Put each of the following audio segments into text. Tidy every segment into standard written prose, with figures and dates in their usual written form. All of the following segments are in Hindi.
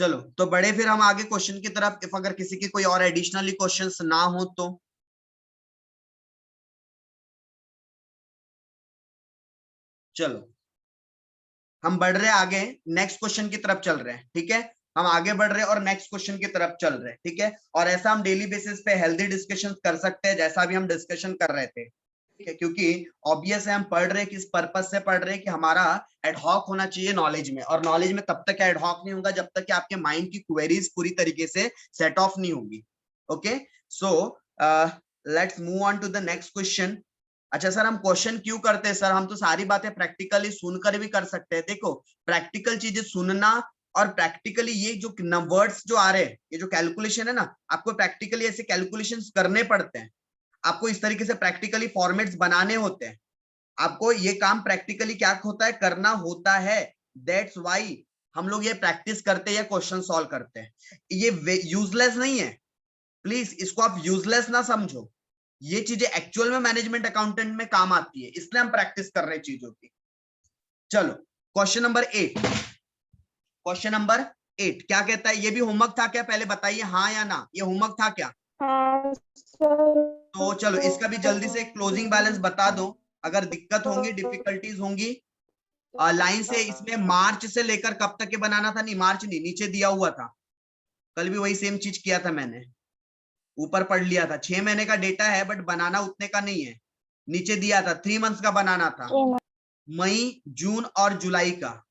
चलो तो बड़े, फिर हम आगे क्वेश्चन की तरफ, इफ अगर किसी की कोई और एडिशनली क्वेश्चंस ना हो तो। चलो हम बढ़ रहे हैं आगे, नेक्स्ट क्वेश्चन की तरफ चल रहे हैं, ठीक है। हम आगे बढ़ रहे हैं और नेक्स्ट क्वेश्चन की तरफ चल रहे हैं, ठीक है। और ऐसा हम डेली बेसिस पे हेल्दी डिस्कशन कर सकते हैं, जैसा भी हम डिस्कशन कर रहे थे, ठीक है। क्योंकि ऑब्वियस है, हम पढ़ रहे हैं किस पर्पज से पढ़ रहे हैं, कि हमारा एडहॉक होना चाहिए नॉलेज में, और नॉलेज में तब तक एडहॉक नहीं होगा जब तक कि आपके माइंड की क्वेरीज पूरी तरीके से सेट ऑफ नहीं होगी। Okay, so let's move on to the next question. अच्छा सर, हम क्वेश्चन क्यों करते हैं सर? हम तो सारी बातें प्रैक्टिकली सुनकर भी कर सकते हैं। देखो, प्रैक्टिकल चीजें सुनना और प्रैक्टिकली ये जो वर्ड्स जो आ रहे हैं, ये जो कैलकुलेशन है ना, आपको प्रैक्टिकली ऐसे कैलकुलेशंस करने पड़ते हैं। आपको इस तरीके से प्रैक्टिकली फॉर्मेट्स बनाने होते हैं। आपको ये काम प्रैक्टिकली क्या होता है, करना होता है। दैट्स वाई हम लोग ये प्रैक्टिस करते हैं या क्वेश्चन सॉल्व करते हैं। ये यूजलेस नहीं है, प्लीज इसको आप यूजलेस ना समझो। ये चीजें एक्चुअल में मैनेजमेंट अकाउंटेंट में काम आती है, इसलिए हम प्रैक्टिस कर रहे हैं चीजों की। चलो क्वेश्चन नंबर 8, क्वेश्चन नंबर 8 क्या कहता है? ये भी होमवर्क था क्या, पहले बताइए हाँ या ना, ये होमवर्क था क्या? हाँ सर। तो चलो इसका भी जल्दी से क्लोजिंग बैलेंस बता दो। अगर दिक्कत होंगी, डिफिकल्टीज होंगी, लाइन से इसमें मार्च से लेकर कब तक के बनाना था? नहीं मार्च नहीं, नीचे दिया हुआ था, कल भी वही सेम चीज किया था मैंने, ऊपर पढ़ लिया था। 6 महीने का डेटा है बट बनाना उतने का नहीं है, नीचे दिया था 3 मंथ्स का बनाना था, मई जून और जुलाई का,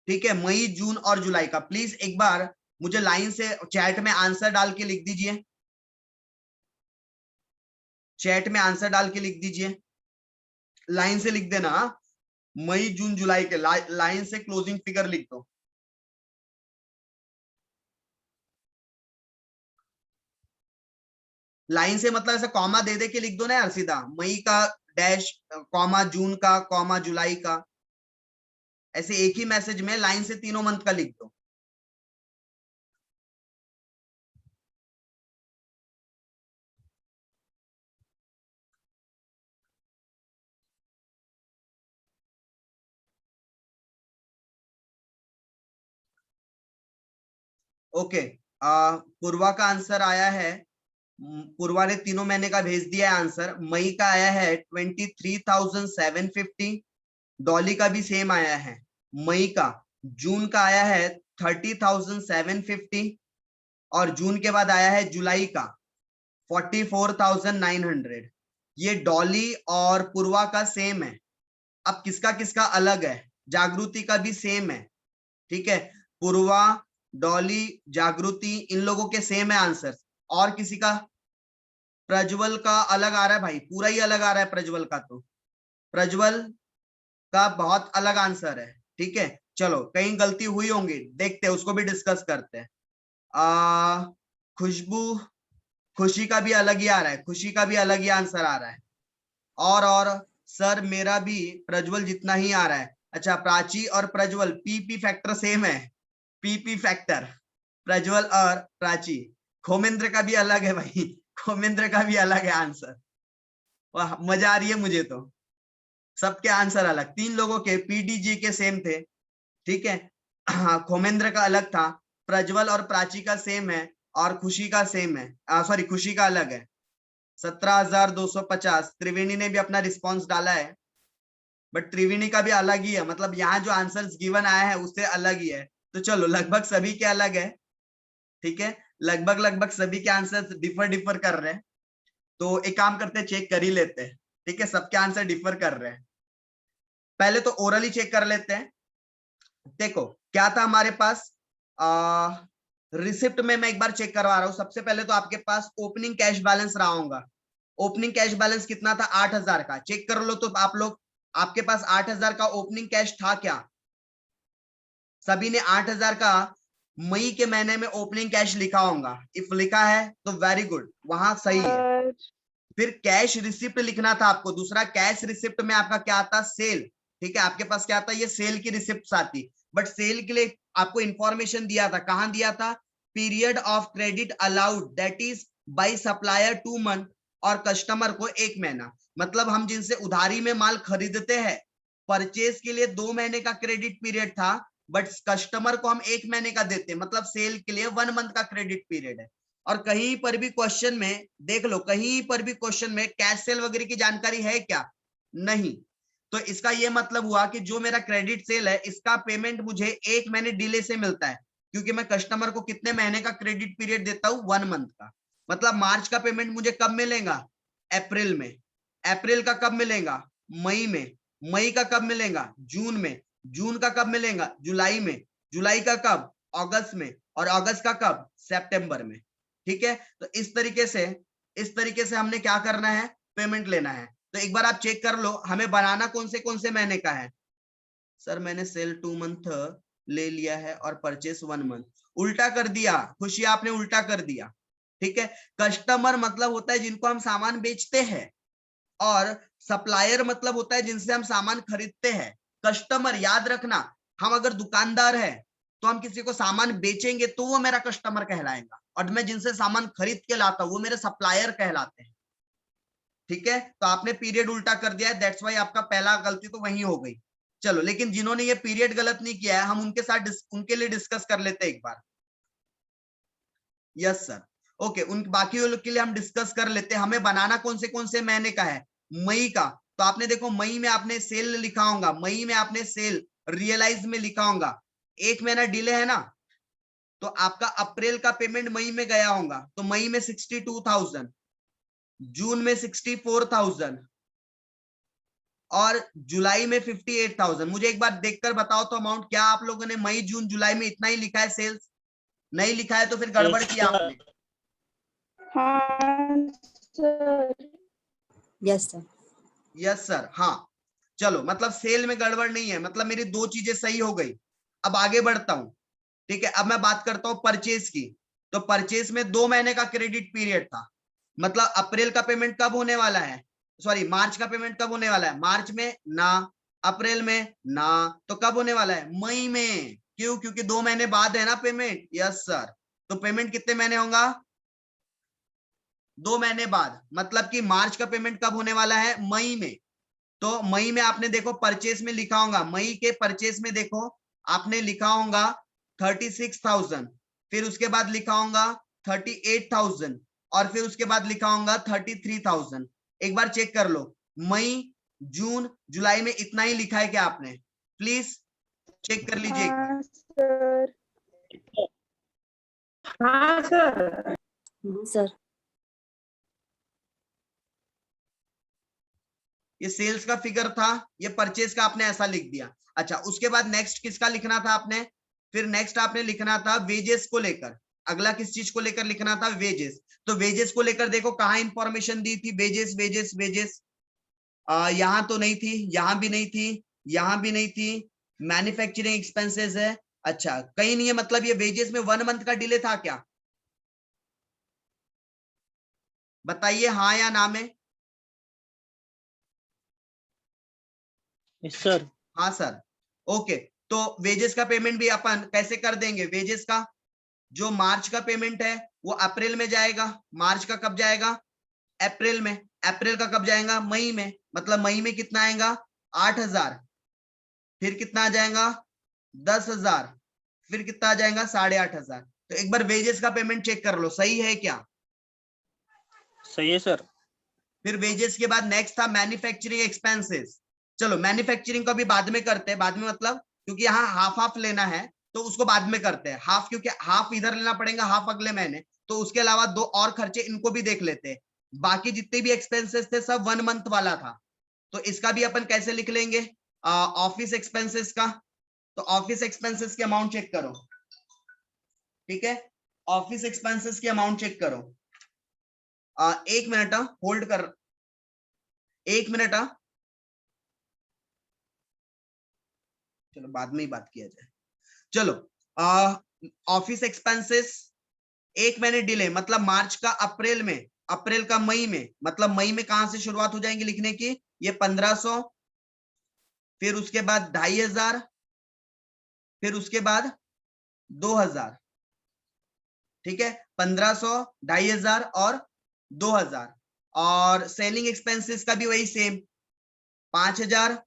ठीक है। मई जून और जुलाई का। प्लीज एक बार मुझे लाइन से चैट में आंसर डाल के लिख दीजिए, चैट में आंसर डाल के लिख दीजिए, लाइन से लिख देना। मई जून जुलाई के लाइन से क्लोजिंग फिगर लिख दो। लाइन से मतलब ऐसा कॉमा दे दे के लिख दो ना यार, सीधा मई का डैश कॉमा जून का कॉमा जुलाई का, ऐसे एक ही मैसेज में लाइन से तीनों मंथ का लिख दो। ओके, पूर्वा का आंसर आया है, पूर्वा ने तीनों महीने का भेज दिया है आंसर। मई का आया है 23,750, डॉली का भी सेम आया है मई का। जून का आया है 30,750, और जून के बाद आया है जुलाई का 44,900। ये डॉली और पूर्वा का सेम है। अब किसका किसका अलग है? जागृति का भी सेम है, ठीक है। पूर्वा, डॉली, जागृति, इन लोगों के सेम है आंसर। और किसी का? प्रज्वल का अलग आ रहा है भाई, पूरा ही अलग आ रहा है प्रज्वल का, तो प्रज्वल का बहुत अलग आंसर है, ठीक है। चलो कहीं गलती हुई होंगी, देखते हैं, उसको भी डिस्कस करते हैं। खुशबू, खुशी का भी अलग ही आ रहा है, खुशी का भी अलग ही आंसर आ रहा है। और सर मेरा भी प्रज्वल जितना ही आ रहा है। अच्छा, प्राची और प्रज्वल पीपी फैक्टर सेम है, पीपी फैक्टर, प्रज्वल और प्राची। खोमेंद्र का भी अलग है भाई, खोमेंद्र का भी अलग है आंसर। वाह मजा आ रही है मुझे तो, सबके आंसर अलग, 3 लोगों के पीडीजी के सेम थे, ठीक है। हाँ, खोमेंद्र का अलग था, प्रज्वल और प्राची का सेम है, और खुशी का सेम है, सॉरी खुशी का अलग है। 17,250 त्रिवेणी ने भी अपना रिस्पॉन्स डाला है, बट त्रिवेणी का भी अलग ही है, मतलब यहाँ जो आंसर्स गिवन आया है उससे अलग ही है। तो चलो लगभग सभी के अलग है, ठीक है। लगभग लगभग सभी के आंसर डिफर डिफर कर रहे हैं। तो एक काम करते हैं, चेक कर ही लेते हैं, ठीक है। सबके आंसर डिफर कर रहे हैं, पहले तो ओरली चेक कर लेते हैं। देखो क्या था हमारे पास, रिसिप्ट में मैं एक बार चेक करवा रहा हूं। सबसे पहले तो आपके पास ओपनिंग कैश बैलेंस रहा होगा। ओपनिंग कैश बैलेंस कितना था? 8,000 का। चेक कर लो तो आप लोग, आपके पास 8,000 का ओपनिंग कैश था क्या? सभी ने 8,000 का मई के महीने में ओपनिंग कैश लिखा होगा। इफ लिखा है तो वेरी गुड, वहां सही है। फिर कैश रिसिप्ट लिखना था आपको। दूसरा, कैश रिसिप्ट में आपका क्या आता? सेल, ठीक है। आपके पास क्या आता? ये सेल की रिसिप्ट आती, बट सेल के लिए आपको इंफॉर्मेशन दिया था, कहां दिया था? Period of credit allowed, that is by supplier 2 month और कस्टमर को 1 महीना। मतलब हम जिनसे उधारी में माल खरीदते हैं, परचेज के लिए 2 महीने का क्रेडिट पीरियड था, बट कस्टमर को हम 1 महीने का देते हैं, मतलब सेल के लिए 1 मंथ का क्रेडिट पीरियड है। और कहीं पर भी क्वेश्चन में देख लो, कहीं पर भी क्वेश्चन में कैश सेल वगैरह की जानकारी है क्या? नहीं। तो इसका ये मतलब हुआ कि जो मेरा क्रेडिट सेल है इसका पेमेंट मुझे 1 महीने डिले से मिलता है, क्योंकि मैं कस्टमर को कितने महीने का क्रेडिट पीरियड देता हूं? 1 मंथ का। मतलब मार्च का पेमेंट मुझे कब मिलेगा? अप्रैल में। अप्रैल का कब मिलेगा? मई में। मई का कब मिलेगा? जून में। जून का कब मिलेगा? जुलाई में। जुलाई का कब? अगस्त में। और अगस्त का कब? सितंबर में। ठीक है, तो इस तरीके से हमने क्या करना है? पेमेंट लेना है। तो एक बार आप चेक कर लो, हमें बनाना कौन से महीने का है? सर मैंने सेल 2 मंथ ले लिया है और परचेस 1 मंथ। उल्टा कर दिया खुशी, आपने उल्टा कर दिया। ठीक है, कस्टमर मतलब होता है जिनको हम सामान बेचते हैं, और सप्लायर मतलब होता है जिनसे हम सामान खरीदते हैं। कस्टमर याद रखना, हम अगर दुकानदार है तो हम किसी को सामान बेचेंगे तो वो मेरा कस्टमर कहलाएगा, और मैं जिनसे सामान खरीद के लाता हूं वो मेरे सप्लायर कहलाते हैं। ठीक है, तो आपने पीरियड उल्टा कर दिया है, दैट्स वाई आपका पहला गलती तो वही हो गई। चलो, लेकिन जिन्होंने ये पीरियड गलत नहीं किया है हम उनके साथ उनके लिए डिस्कस कर लेते हैं एक बार। यस सर, ओके, उन बाकी लोग के लिए हम डिस्कस कर लेते हैं। हमें बनाना कौन से महीने का है? मई का। तो आपने देखो मई में आपने सेल लिखा होगा, मई में आपने सेल रियलाइज में लिखा होगा। 1 महीना डिले है ना, तो आपका अप्रैल का पेमेंट मई में गया होगा, तो मई में 62,000, जून में 64,000 और जुलाई में 58,000। मुझे एक बार देखकर बताओ तो अमाउंट, क्या आप लोगों ने मई जून जुलाई में इतना ही लिखा है सेल्स? नहीं लिखा है तो फिर गड़बड़ किया आपने। हाँ sir. Yes sir. Yes sir, हाँ। चलो, मतलब सेल में गड़बड़ नहीं है, मतलब मेरी 2 चीजें सही हो गई। अब आगे बढ़ता हूं। ठीक है, अब मैं बात करता हूं परचेज की। तो परचेज में 2 महीने का क्रेडिट पीरियड था, मतलब अप्रैल का पेमेंट कब होने वाला है? सॉरी, मार्च का पेमेंट कब होने वाला है? मार्च में ना, अप्रैल में ना, तो कब होने वाला है? मई में। क्यों? क्योंकि 2 महीने बाद है ना पेमेंट। यस सर, तो पेमेंट कितने महीने होगा? 2 महीने बाद। मतलब कि मार्च का पेमेंट कब होने वाला है? मई में। तो मई में आपने देखो परचेस में लिखा होगा, मई के परचेस में देखो आपने लिखा होगा 36,000, फिर उसके बाद लिखा होगा 38,000 और फिर उसके बाद लिखा होगा 33,000। एक बार चेक कर लो, मई जून जुलाई में इतना ही लिखा है क्या आपने? प्लीज चेक कर लीजिए एक बार। हाँ सर। हाँ सर। सर। ये सेल्स का फिगर था, ये परचेज का आपने ऐसा लिख दिया। अच्छा, उसके बाद नेक्स्ट किसका लिखना था आपने? फिर नेक्स्ट आपने लिखना था वेजेस को लेकर। अगला किस चीज को लेकर लिखना था? वेजेस। तो वेजेस को लेकर देखो कहाँ इंफॉर्मेशन दी थी? वेजेस वेजेस वेजेस, यहां तो नहीं थी, यहां भी नहीं थी, यहां भी नहीं थी। मैन्युफैक्चरिंग एक्सपेंसेस है। अच्छा, कहीं नहीं है, मतलब ये वेजेस में 1 मंथ का डिले था क्या? बताइए हाँ या ना में। सर। हाँ सर, ओके। तो वेजेस का पेमेंट भी अपन कैसे कर देंगे? वेजेस का जो मार्च का पेमेंट है वो अप्रैल में जाएगा। मार्च का कब जाएगा? अप्रैल में। अप्रैल का कब जाएगा? मई में। मतलब मई में कितना आएगा? 8,000। फिर कितना आ जाएगा? 10,000। फिर कितना आ जाएगा? 8,500। तो एक बार वेजेस का पेमेंट चेक कर लो, सही है क्या? सही है सर। फिर वेजेस के बाद नेक्स्ट था मैन्युफैक्चरिंग एक्सपेंसेस। चलो, मैन्युफैक्चरिंग को भी बाद में करते हैं, बाद में मतलब क्योंकि यहाँ हाफ हाफ लेना है तो उसको बाद में करते हैं हाफ, क्योंकि हाफ इधर लेना पड़ेगा, हाफ अगले महीने। तो उसके अलावा 2 और खर्चे, इनको भी देख लेते हैं। बाकी जितने भी एक्सपेंसेस थे सब 1 मंथ वाला था, तो इसका भी अपन कैसे लिख लेंगे? ऑफिस एक्सपेंसेस का। तो ऑफिस एक्सपेंसेस की अमाउंट चेक करो। ठीक है, ऑफिस एक्सपेंसेस की अमाउंट चेक करो। 1 मिनट होल्ड कर, 1 मिनट। चलो बाद में ही बात किया जाए। चलो, ऑफिस एक्सपेंसेस 1 महीने डिले, मतलब मार्च का अप्रैल में, अप्रैल का मई में, मतलब मई में कहां से शुरुआत हो जाएंगी लिखने की? ये 1,500, फिर उसके बाद 2,500, फिर उसके बाद 2,000। ठीक है, 1,500, 2,500 और 2,000। और सेलिंग एक्सपेंसेस का भी वही सेम, 5,000,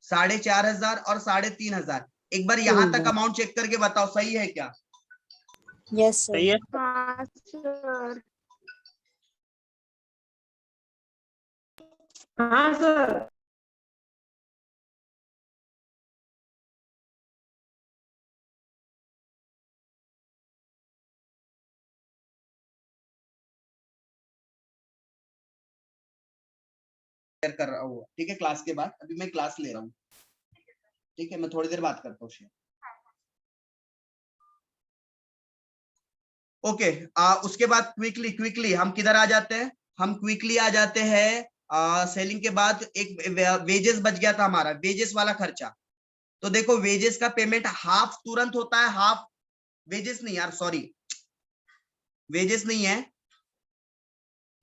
4,500 और 3,500। एक बार यहाँ तक अमाउंट चेक करके बताओ सही है क्या? Yes, sir. सही है। हाँ सर। हाँ सर। शेयर कर रहा हूँ, ठीक है, क्लास के बाद। अभी मैं क्लास ले रहा हूँ, ठीक है, मैं थोड़ी देर बात करता हूँ शेयर। ओके, उसके बाद क्विकली हम किधर आ जाते हैं? हम क्विकली आ जाते हैं सेलिंग के बाद एक वेजेस बच गया था हमारा, वेजेस वाला खर्चा। तो देखो वेजेस का पेमेंट हाफ तुरंत होता है, हाफ वेजेस नहीं यार, सॉरी, वेजेस नहीं है,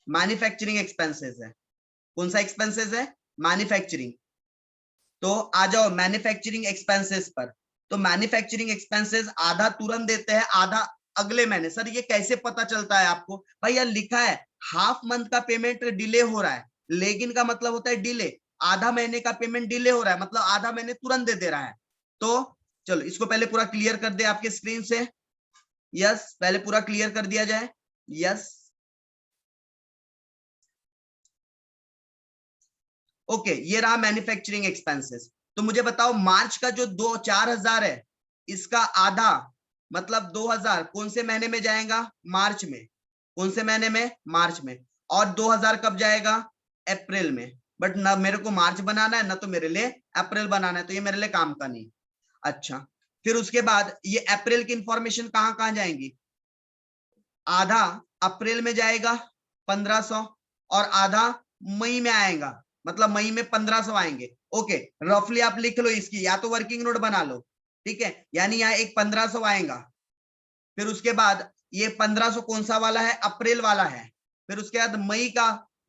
मैन्युफैक्चरिंग एक्सपेंसेस है। कौन सा एक्सपेंसेस है? मैन्युफैक्चरिंग। तो आ जाओ मैन्युफैक्चरिंग एक्सपेंसेस पर। तो मैन्युफैक्चरिंग एक्सपेंसेस आधा तुरंत देते हैं, आधा अगले महीने। सर ये कैसे पता चलता है आपको? भाई यार लिखा है हाफ मंथ का पेमेंट डिले हो रहा है, लेकिन का मतलब होता है डिले। आधा महीने का पेमेंट डिले हो रहा है मतलब आधा महीने तुरंत दे दे रहा है। तो चलो इसको पहले पूरा क्लियर कर दे आपके स्क्रीन से। यस, पहले पूरा क्लियर कर दिया जाए। यस, ओके, ये रहा मैन्युफैक्चरिंग एक्सपेंसेस। तो मुझे बताओ मार्च का जो 4,000 है, इसका आधा मतलब 2,000 कौन से महीने में जाएगा? मार्च में। कौन से महीने में? मार्च में। और 2,000 कब जाएगा? अप्रैल में। बट ना मेरे को मार्च बनाना है ना तो मेरे लिए अप्रैल बनाना है, तो ये मेरे लिए काम का नहीं। अच्छा, फिर उसके बाद ये अप्रैल की इंफॉर्मेशन कहाँ कहाँ जाएंगी? आधा अप्रैल में जाएगा 1,500 और आधा मई में आएगा, मतलब मई में 1,500 आएंगे। ओके, रफली आप लिख लो इसकी, या तो वर्किंग नोट बना लो, ठीक है, यानी यहाँ एक 1,500 आएगा। फिर उसके बाद ये 1,500 कौन सा वाला है? अप्रैल वाला है। फिर उसके बाद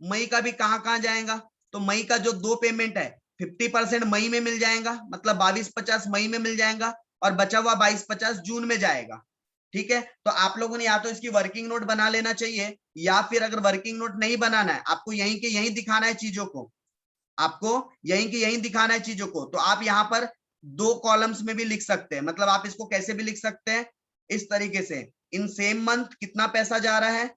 मई का भी कहाँ कहाँ जाएगा? तो मई का जो 2 पेमेंट है 50% मई में मिल जाएगा, मतलब 22,50 मई में मिल जाएगा, और बचा हुआ 22,50 जून में जाएगा। ठीक है, तो आप लोगों ने या तो इसकी वर्किंग नोट बना लेना चाहिए, या फिर अगर वर्किंग नोट नहीं बनाना है, आपको यहीं के यहीं दिखाना है चीजों को, आपको यहीं के यहीं दिखाना है चीजों को, तो आप यहाँ पर 2 कॉलम्स में भी लिख सकते हैं। मतलब आप इसको कैसे भी लिख सकते हैं, इस तरीके से, इन सेम मंथ कितना पैसा जा रहा है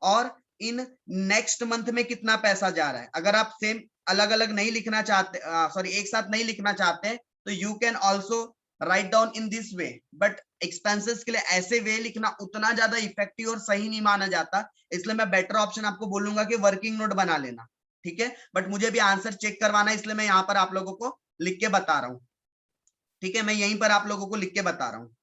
और इन नेक्स्ट मंथ में कितना पैसा जा रहा है। अगर आप सेम अलग अलग नहीं लिखना चाहते, सॉरी एक साथ नहीं लिखना चाहते, तो you can also write down in this way, but expenses के लिए ऐसे वे लिखना उतना ज्यादा इफेक्टिव और सही नहीं माना जाता, इसलिए मैं बेटर ऑप्शन आपको बोलूंगा कि वर्किंग नोट बना लेना। ठीक है, बट मुझे भी आंसर चेक करवाना है, इसलिए मैं यहाँ पर आप लोगों को लिख के बता रहा हूँ। ठीक है, मैं यहीं पर आप लोगों को लिख के बता रहा हूँ।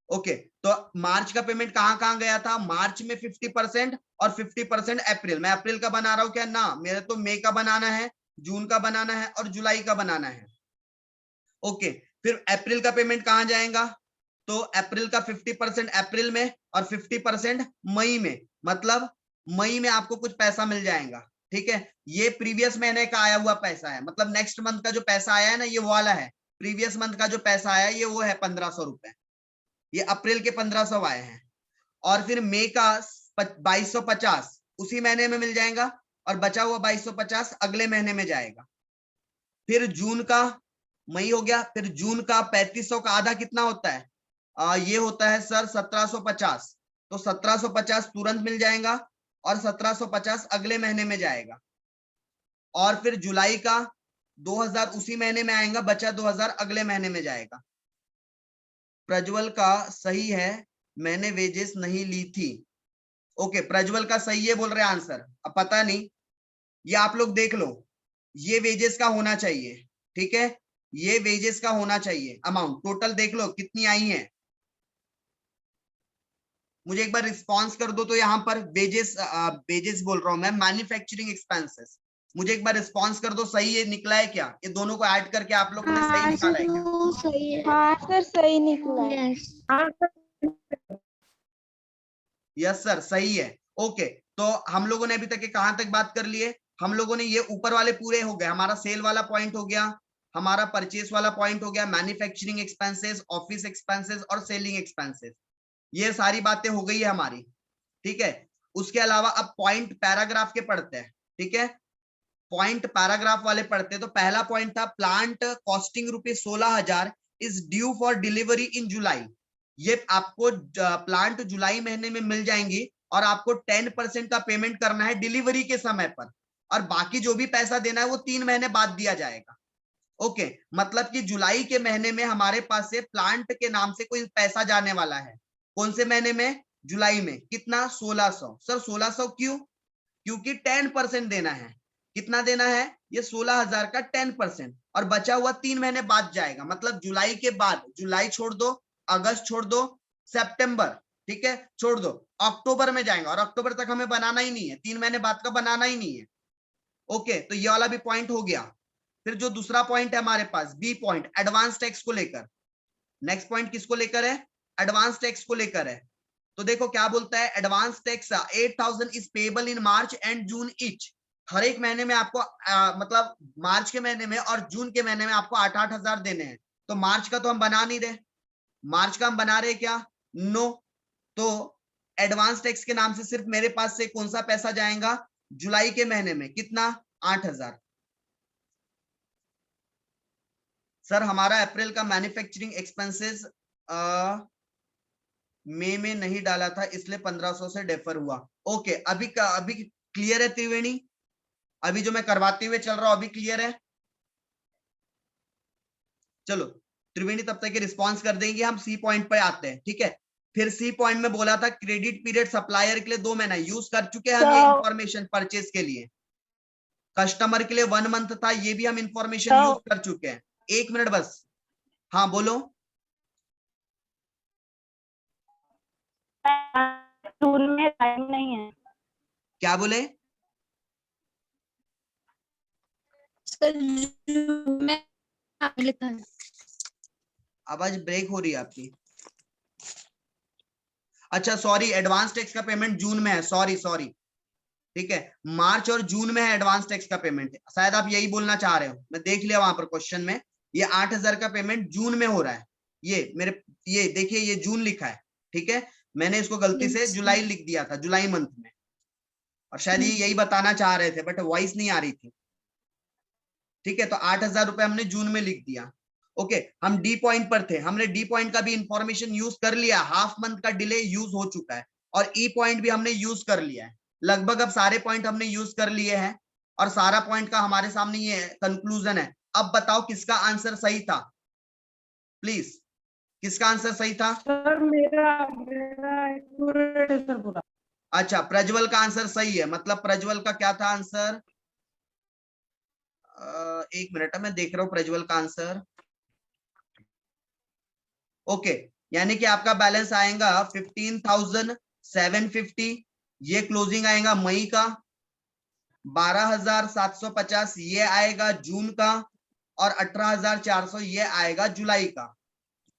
ओके, तो मार्च का पेमेंट कहां कहां गया था? मार्च में 50% और 50% अप्रैल। मैं अप्रैल का बना रहा हूं क्या? ना, मेरे तो मई का बनाना है, जून का बनाना है और जुलाई का बनाना है। ओके, फिर अप्रैल का पेमेंट कहां जाएगा? तो अप्रैल का 50% अप्रैल में और 50% मई में, मतलब मई में आपको कुछ पैसा मिल जाएगा। ठीक है, ये प्रीवियस महीने का आया हुआ पैसा है, मतलब नेक्स्ट मंथ का जो पैसा आया है ना, ये वो वाला है। प्रीवियस मंथ का जो पैसा आया है ये वो है 1,500 रुपए, ये अप्रैल के 1,500 आए हैं। और फिर मई का 2,250 उसी महीने में मिल जाएगा, और बचा हुआ 2,250 अगले महीने में जाएगा। फिर जून का, मई हो गया, फिर जून का 3,500 का आधा कितना होता है? ये होता है सर 1,750, तो 1,750 तुरंत मिल जाएगा और 1,750 अगले महीने में जाएगा। और फिर जुलाई का 2,000 उसी महीने में आएगा, बचा 2,000 अगले महीने में जाएगा। प्रज्वल का सही है, मैंने वेजेस नहीं ली थी। ओके, प्रज्वल का सही है बोल रहे आंसर। अब पता नहीं, ये आप लोग देख लो, ये वेजेस का होना चाहिए। ठीक है, ये वेजेस का होना चाहिए। अमाउंट टोटल देख लो कितनी आई है, मुझे एक बार रिस्पॉन्स कर दो। तो यहाँ पर वेजेस, वेजेस बोल रहा हूं मैं, मैन्युफैक्चरिंग एक्सपेंसेस, मुझे एक बार रिस्पॉन्स कर दो, सही है निकला है क्या? ये दोनों को ऐड करके आप लोगों ने सही निकाला है क्या? सही है। हाँ सर सही निकला है। हाँ सर। यस सर, सही है। ओके, तो हम लोगों ने अभी तक कहां तक बात कर लिए? हम लोगों ने ये ऊपर वाले पूरे हो गए, हमारा सेल वाला पॉइंट हो गया, हमारा परचेस वाला पॉइंट हो गया, मैन्युफैक्चरिंग एक्सपेंसेस, ऑफिस एक्सपेंसेस और सेलिंग एक्सपेंसेस, ये सारी बातें हो गई है हमारी। ठीक है, उसके अलावा अब पॉइंट पैराग्राफ के पढ़ते हैं। ठीक है, पॉइंट पैराग्राफ वाले पढ़ते तो पहला पॉइंट था plant costing ₹16,000 is due for delivery in July. ये आपको प्लांट जुलाई महीने में मिल जाएंगी और आपको 10% का पेमेंट करना है डिलीवरी के समय पर, और बाकी जो भी पैसा देना है वो 3 महीने बाद दिया जाएगा। ओके, मतलब कि जुलाई के महीने में हमारे पास से प्लांट के नाम से कोई पैसा जाने वाला है। कौन से महीने में? जुलाई में। कितना? 1600। सर 1600 क्यों? क्योंकि 10% देना है। कितना देना है? ये 16,000 का 10%, और बचा हुआ 3 महीने बाद जाएगा। मतलब जुलाई के बाद, जुलाई छोड़ दो, अगस्त छोड़ दो, सितंबर, ठीक है, छोड़ दो, अक्टूबर में जाएगा, और अक्टूबर तक हमें बनाना ही नहीं है, 3 महीने बाद का बनाना ही नहीं है। ओके, तो ये वाला भी पॉइंट हो गया। फिर जो दूसरा पॉइंट है हमारे पास, बी पॉइंट, एडवांस टैक्स को लेकर। नेक्स्ट पॉइंट किसको लेकर है? एडवांस टैक्स को लेकर है। तो देखो क्या बोलता है, advance tax 8,000 is payable in March and June each. हर एक महीने में आपको मतलब मार्च के महीने में और जून के महीने में आपको 8-8 हजार देने हैं। तो मार्च का तो हम बना नहीं रहे, मार्च का हम बना रहे क्या? नो। तो एडवांस टैक्स के नाम से सिर्फ मेरे पास से कौन सा पैसा जाएगा? जुलाई के महीने में। कितना? 8,000। सर हमारा अप्रैल का मैन्युफैक्चरिंग एक्सपेंसेस मई में नहीं डाला था इसलिए 1500 से डेफर हुआ। ओके, अभी क्लियर है त्रिवेणी? अभी जो मैं करवाते हुए चल रहा हूं अभी क्लियर है? चलो त्रिवेणी तब तक रिस्पॉन्स कर देंगे, हम सी पॉइंट पे आते हैं, ठीक है। फिर सी पॉइंट में बोला था क्रेडिट पीरियड सप्लायर के लिए 2 महीना यूज कर चुके हैं हम ये इंफॉर्मेशन परचेज के लिए। कस्टमर के लिए 1 मंथ था, ये भी हम इंफॉर्मेशन यूज कर चुके हैं। 1 मिनट बस। हाँ बोलो। जून में टाइम नहीं है। क्या बोले? लिखा है। आवाज ब्रेक हो रही है आपकी। अच्छा सॉरी, एडवांस टैक्स का पेमेंट जून में है, सॉरी सॉरी, ठीक है, मार्च और जून में है एडवांस टैक्स का पेमेंट। शायद आप यही बोलना चाह रहे हो, मैं देख लिया वहां पर क्वेश्चन में। ये 8,000 का पेमेंट जून में हो रहा है। ये देखिए, ये जून लिखा है, ठीक है, मैंने इसको गलती से जुलाई लिख दिया था, जुलाई मंथ में, और शायद ये यही बताना चाह रहे थे बट वॉइस नहीं आ रही थी, ठीक है। तो 8,000 रुपए हमने जून में लिख दिया। ओके, हम डी पॉइंट पर थे, हमने डी पॉइंट का भी इंफॉर्मेशन यूज कर लिया, हाफ मंथ का डिले यूज हो चुका है, और ई पॉइंट भी हमने यूज कर लिया है। लगभग अब सारे पॉइंट हमने यूज कर लिए हैं, और सारा पॉइंट का हमारे सामने ये कंक्लूजन है। अब बताओ किसका आंसर सही था, प्लीज, किसका आंसर सही था? सर मेरा एक्यूरेट है सर पूरा। अच्छा, प्रज्वल का आंसर सही है, मतलब प्रज्वल का क्या था आंसर? एक मिनट, मैं देख रहा हूँ प्रज्वल का आंसर। ओके, यानी कि आपका बैलेंस आएगा 15,750, ये क्लोजिंग आएगा मई का। 12,750 ये आएगा जून का, और 18,400 ये आएगा जुलाई का।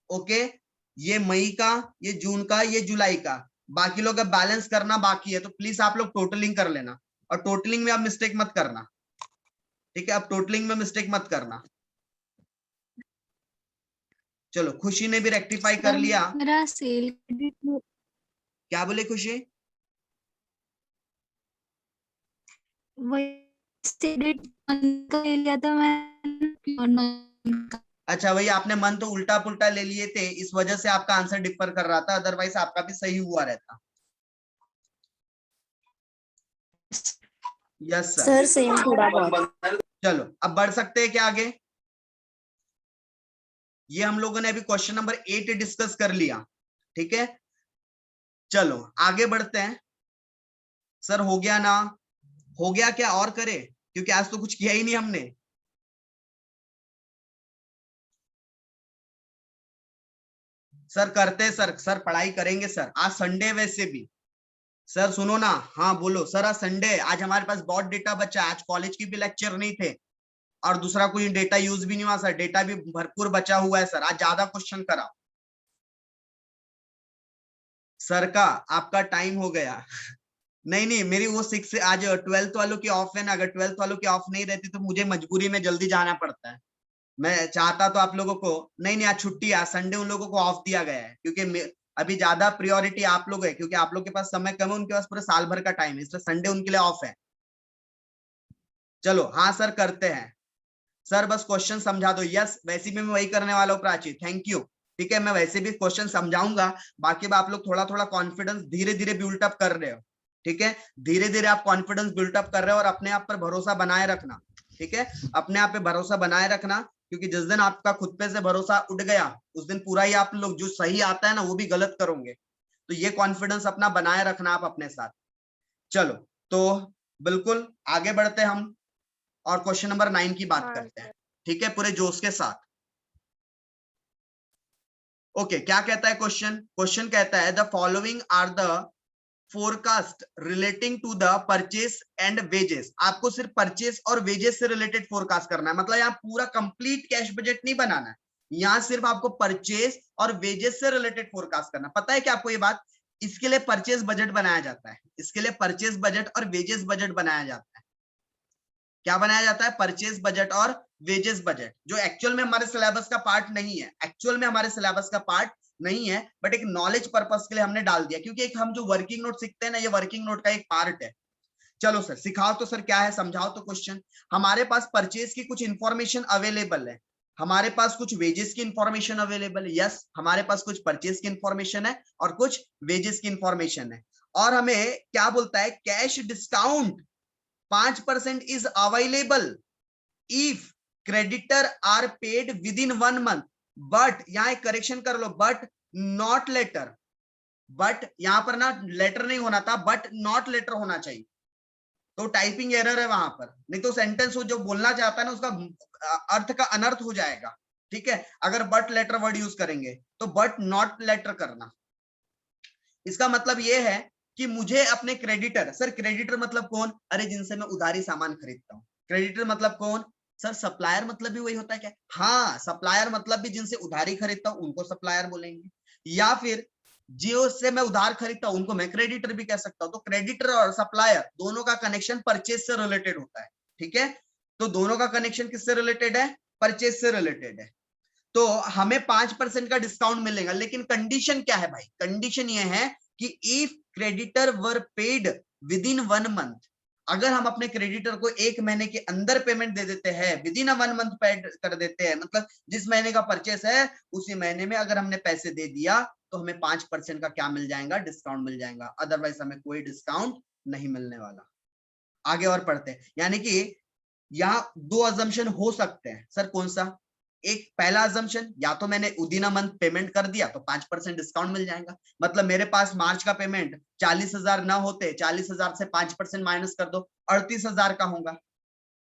ओके, ये मई का, ये जून का, ये जुलाई का। बाकी लोग अब बैलेंस करना बाकी है तो प्लीज आप लोग टोटलिंग कर लेना, और टोटलिंग में आप मिस्टेक मत करना, ठीक है, अब टोटलिंग में मिस्टेक मत करना। चलो, खुशी ने भी रेक्टिफाई कर लिया। मेरा सेल क्या बोले खुशी? ले लिया था मैंने। अच्छा, वही आपने मन तो उल्टा पुल्टा ले लिए थे, इस वजह से आपका आंसर डिफर कर रहा था, अदरवाइज आपका भी सही हुआ रहता। Yes sir. सर सेम थोड़ा बहुत। चलो अब बढ़ सकते हैं क्या आगे? ये हम लोगों ने अभी क्वेश्चन नंबर 8 डिस्कस कर लिया, ठीक है। चलो आगे बढ़ते हैं। सर हो गया ना? हो गया क्या और करे, क्योंकि आज तो कुछ किया ही नहीं हमने। सर करते सर, सर पढ़ाई करेंगे सर, आज संडे वैसे भी। सर सुनो ना, हाँ बोलो सर, आज संडे, आज हमारे पास बहुत डेटा बचा, आज कॉलेज की भी लेक्चर नहीं थे, और दूसरा कोई डेटा यूज भी नहीं हुआ सर, डेटा भी भरपूर बचा हुआ है सर, आज ज्यादा क्वेश्चन कराओ। सर का आपका टाइम हो गया। नहीं नहीं, मेरी वो 6 आज 12th वालों की ऑफ है ना, अगर 12th वालों की ऑफ नहीं रहती तो मुझे मजबूरी में जल्दी जाना पड़ता है। मैं चाहता तो आप लोगों को, नहीं नहीं आज छुट्टी है, संडे उन लोगों को ऑफ दिया गया है, क्योंकि अभी ज्यादा प्रायोरिटी आप लोग है, क्योंकि आप लोग के पास समय कम है, उनके पास पूरे साल भर का टाइम है, इसलिए संडे उनके लिए ऑफ है। चलो हाँ सर करते हैं सर, बस क्वेश्चन समझा दो। यस, वैसे भी मैं वही करने वाला हूँ प्राची, थैंक यू। ठीक है, मैं वैसे भी क्वेश्चन समझाऊंगा, बाकी आप लोग थोड़ा थोड़ा कॉन्फिडेंस धीरे धीरे बिल्ट अप कर रहे हो। ठीक है, धीरे धीरे आप कॉन्फिडेंस बिल्ट अप कर रहे हो और अपने आप पर भरोसा बनाए रखना। ठीक है, अपने आप पे भरोसा बनाए रखना, क्योंकि जिस दिन आपका खुद पे से भरोसा उठ गया उस दिन पूरा ही आप लोग जो सही आता है ना वो भी गलत करोगे। तो ये कॉन्फिडेंस अपना बनाए रखना आप अपने साथ। चलो तो बिल्कुल आगे बढ़ते हम और क्वेश्चन नंबर 9 की बात करते हैं। ठीक है, पूरे जोश के साथ। ओके, क्या कहता है क्वेश्चन? क्वेश्चन कहता है the following are the forecast relating to the purchase and wages. आपको सिर्फ परचेस और वेजेस से रिलेटेड फोरकास्ट करना है, मतलब यहाँ पूरा कंप्लीट कैश बजट नहीं बनाना है, यहाँ सिर्फ आपको परचेस और वेजेस से रिलेटेड फोरकास्ट करना। पता है क्या आपको ये बात? इसके लिए परचेस बजट बनाया जाता है, इसके लिए परचेस बजट और वेजेस बजट बनाया जाता है। क्या बनाया जाता है? परचेस बजट और वेजेस बजट, जो एक्चुअल में हमारे सिलेबस का पार्ट नहीं है, एक्चुअल में हमारे सिलेबस का पार्ट नहीं है, बट एक नॉलेज पर्पस के लिए हमने डाल दिया, क्योंकि एक हम जो वर्किंग नोट सीखते हैं ना, ये वर्किंग नोट का एक पार्ट है। चलो सर सिखाओ तो, सर क्या है समझाओ तो। क्वेश्चन, हमारे पास परचेज की कुछ इंफॉर्मेशन अवेलेबल है, हमारे पास कुछ वेजेस की इंफॉर्मेशन अवेलेबल है। यस, हमारे पास कुछ परचेज की इंफॉर्मेशन है और कुछ वेजेस की इंफॉर्मेशन है, और हमें क्या बोलता है? Cash discount 5% is available if creditor are paid within 1 month, but यहाँ एक करेक्शन कर लो, but not letter, but यहाँ पर ना लेटर नहीं होना था, but not letter होना चाहिए। तो टाइपिंग एरर है वहां पर, नहीं तो सेंटेंस वो जो बोलना चाहता है ना उसका अर्थ का अनर्थ हो जाएगा। ठीक है, अगर बट लेटर वर्ड यूज करेंगे तो बट नॉट लेटर करना। इसका मतलब ये है कि मुझे अपने क्रेडिटर, सर क्रेडिटर मतलब कौन? अरे जिनसे मैं उधारी सामान खरीदता हूँ। क्रेडिटर मतलब कौन? सर सप्लायर मतलब भी वही होता है क्या? हाँ, सप्लायर मतलब भी जिनसे उधारी खरीदता हूँ उनको सप्लायर बोलेंगे, या फिर जिससे मैं उधार खरीदता हूँ उनको मैं क्रेडिटर भी कह सकता हूँ। तो क्रेडिटर और सप्लायर दोनों का कनेक्शन परचेज से रिलेटेड होता है। ठीक है, तो दोनों का कनेक्शन किससे रिलेटेड है? परचेज से रिलेटेड है। तो हमें 5% का डिस्काउंट मिलेगा, लेकिन कंडीशन क्या है भाई? कंडीशन ये है कि if creditor were paid with in 1 month, अगर हम अपने क्रेडिटर को 1 महीने के अंदर पेमेंट दे देते हैं, विद इन 1 मंथ पेड कर देते हैं, मतलब जिस महीने का परचेस है उसी महीने में अगर हमने पैसे दे दिया तो हमें 5% का क्या मिल जाएगा? डिस्काउंट मिल जाएगा, अदरवाइज हमें कोई डिस्काउंट नहीं मिलने वाला। आगे और पढ़ते हैं, यानी कि यहाँ 2 अजम्पशन हो सकते हैं। सर कौन सा? एक पहला अजम्पशन, या तो मैंने विदिन अ मंथ पेमेंट कर दिया तो 5% डिस्काउंट मिल जाएगा, मतलब मेरे पास मार्च का पेमेंट 40,000 ना होते 40,000 से 5% माइनस कर दो 38,000 का होगा।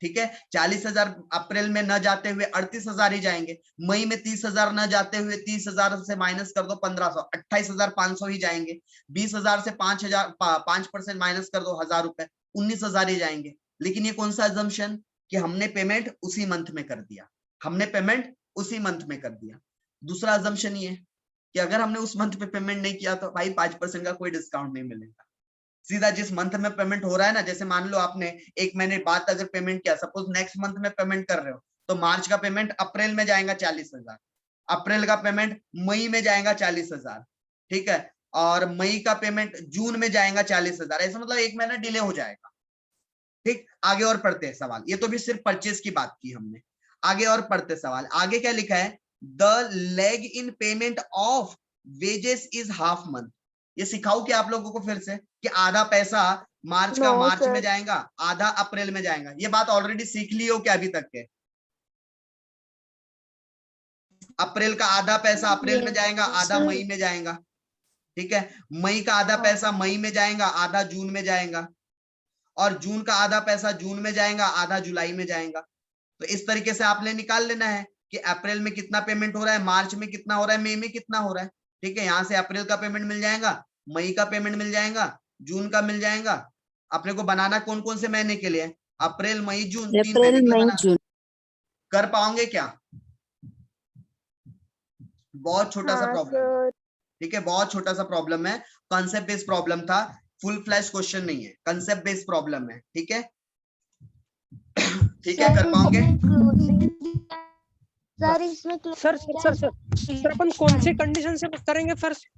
ठीक है, 40,000 अप्रैल में न जाते हुए 38,000 ही जाएंगे, मई में 30,000 न जाते हुए 30,000 से माइनस कर दो 1,500, 28,500 ही जाएंगे, 20,000 से 5% माइनस कर दो 1,000 रुपए, 19,000 ही जाएंगे। लेकिन ये कौन सा अजम्पशन? कि हमने पेमेंट उसी मंथ में कर दिया, हमने पेमेंट उसी मंथ में कर दिया। दूसरा अजम्पशन ये कि अगर हमने उस मंथ पे पेमेंट नहीं किया तो भाई 5% का कोई डिस्काउंट नहीं मिलेगा, सीधा जिस मंथ में पेमेंट हो रहा है ना, जैसे मान लो आपने 1 महीने बाद अगर पेमेंट किया, सपोज नेक्स्ट मंथ में पेमेंट कर रहे हो, तो मार्च का पेमेंट अप्रैल में जाएगा 40,000, अप्रैल का पेमेंट मई में जाएगा 40,000, ठीक है, और मई का पेमेंट जून में जाएगा 40,000, ऐसा मतलब 1 महीना डिले हो जाएगा। ठीक, आगे और पढ़ते हैं सवाल, ये तो भी सिर्फ परचेज की बात की हमने। आगे और पढ़ते सवाल, आगे क्या लिखा है? The leg in payment of wages is half month. ये सिखाऊं कि आप लोगों को फिर से कि आधा पैसा मार्च का मार्च में जाएगा, आधा अप्रैल में जाएगा? ये बात ऑलरेडी सीख ली हो क्या अभी तक के? अप्रैल का आधा पैसा अप्रैल में जाएगा, आधा मई में जाएगा। ठीक है, मई का आधा पैसा मई में जाएगा, आधा जून में जाएगा, और जून का आधा पैसा जून में जाएगा, आधा जुलाई में जाएगा। तो इस तरीके से आपने निकाल लेना है कि अप्रैल में कितना पेमेंट हो रहा है, मार्च में कितना हो रहा है, मई में कितना हो रहा है। ठीक है, यहाँ से अप्रैल का पेमेंट मिल जाएगा, मई का पेमेंट मिल जाएगा, जून का मिल जाएगा। अपने को बनाना कौन कौन से महीने के लिए? अप्रैल मई जून, 3 महीने के लिए बनाना। कर पाओगे क्या? बहुत छोटा सा प्रॉब्लम, ठीक है, बहुत छोटा सा प्रॉब्लम है, कॉन्सेप्ट बेस्ड प्रॉब्लम था, फुल फ्लैश क्वेश्चन नहीं है, कंसेप्ट बेस्ड प्रॉब्लम है। ठीक है, ठीक है, कर पाओगे? सर इसमें सर अपन कौन सी कंडीशन से करेंगे first?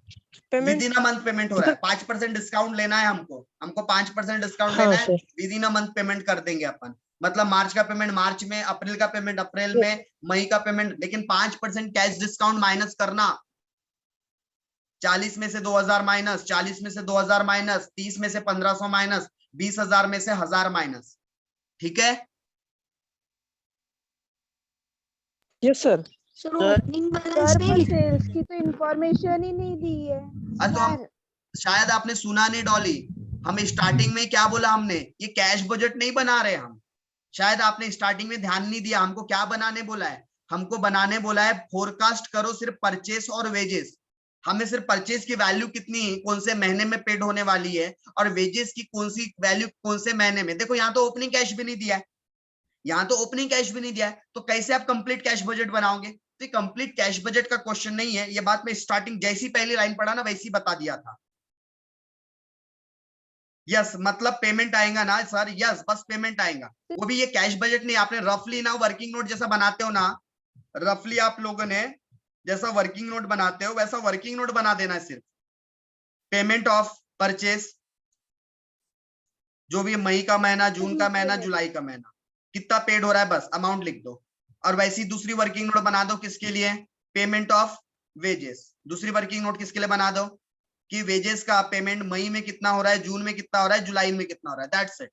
With in a month payment हो रहा है, 5% डिस्काउंट लेना है हमको 5% डिस्काउंट हाँ, लेना है, sir. With in a month payment कर देंगे अपन। मतलब मार्च का पेमेंट मार्च में, अप्रैल का पेमेंट अप्रैल में, मई का पेमेंट, लेकिन 5% कैश डिस्काउंट माइनस करना। 40 में से 2000 माइनस, 40 में से 2000 माइनस, 30 में से 1500 माइनस, 20,000 में से 1000 माइनस। ठीक है, yes sir. Sir opening balance sir नहीं पर लिखा। सेल्स की तो इंफॉर्मेशन ही नहीं दी है तो हम शायद आपने सुना नहीं डॉली, हम स्टार्टिंग में क्या बोला हमने, ये कैश बजट नहीं बना रहे हम। शायद आपने स्टार्टिंग में ध्यान नहीं दिया, हमको क्या बनाने बोला है, हमको बनाने बोला है फोरकास्ट करो सिर्फ परचेस और वेजेस। हमें सिर्फ परचेस की वैल्यू कितनी कौन से महीने में पेड होने वाली है, और वेजेस की कौन सी वैल्यू कौन से महीने में। देखो यहाँ तो ओपनिंग कैश भी नहीं दिया है, यहाँ तो ओपनिंग कैश भी नहीं दिया है, तो कैसे आप कंप्लीट कैश बजट बनाओगे। तो कंप्लीट कैश बजट का क्वेश्चन नहीं है ये, बात मैं स्टार्टिंग जैसी पहली लाइन पढ़ा ना वैसी बता दिया था। यस मतलब पेमेंट आएगा ना सर, यस बस पेमेंट आएगा, वो भी ये कैश बजट नहीं। आपने रफली ना वर्किंग नोट जैसा बनाते हो ना, रफली आप लोगों ने जैसा वर्किंग नोट बनाते हो वैसा वर्किंग नोट बना देना है। सिर्फ पेमेंट ऑफ परचेस, जो भी मई का महीना, जून का महीना, जुलाई का महीना कितना पेड हो रहा है, बस अमाउंट लिख दो। और वैसी दूसरी वर्किंग नोट बना दो किसके लिए, पेमेंट ऑफ वेजेस। दूसरी वर्किंग नोट किसके लिए बना दो कि वेजेस का पेमेंट मई में कितना हो रहा है, जून में कितना हो रहा है, जुलाई में कितना हो रहा है, दैट्स इट।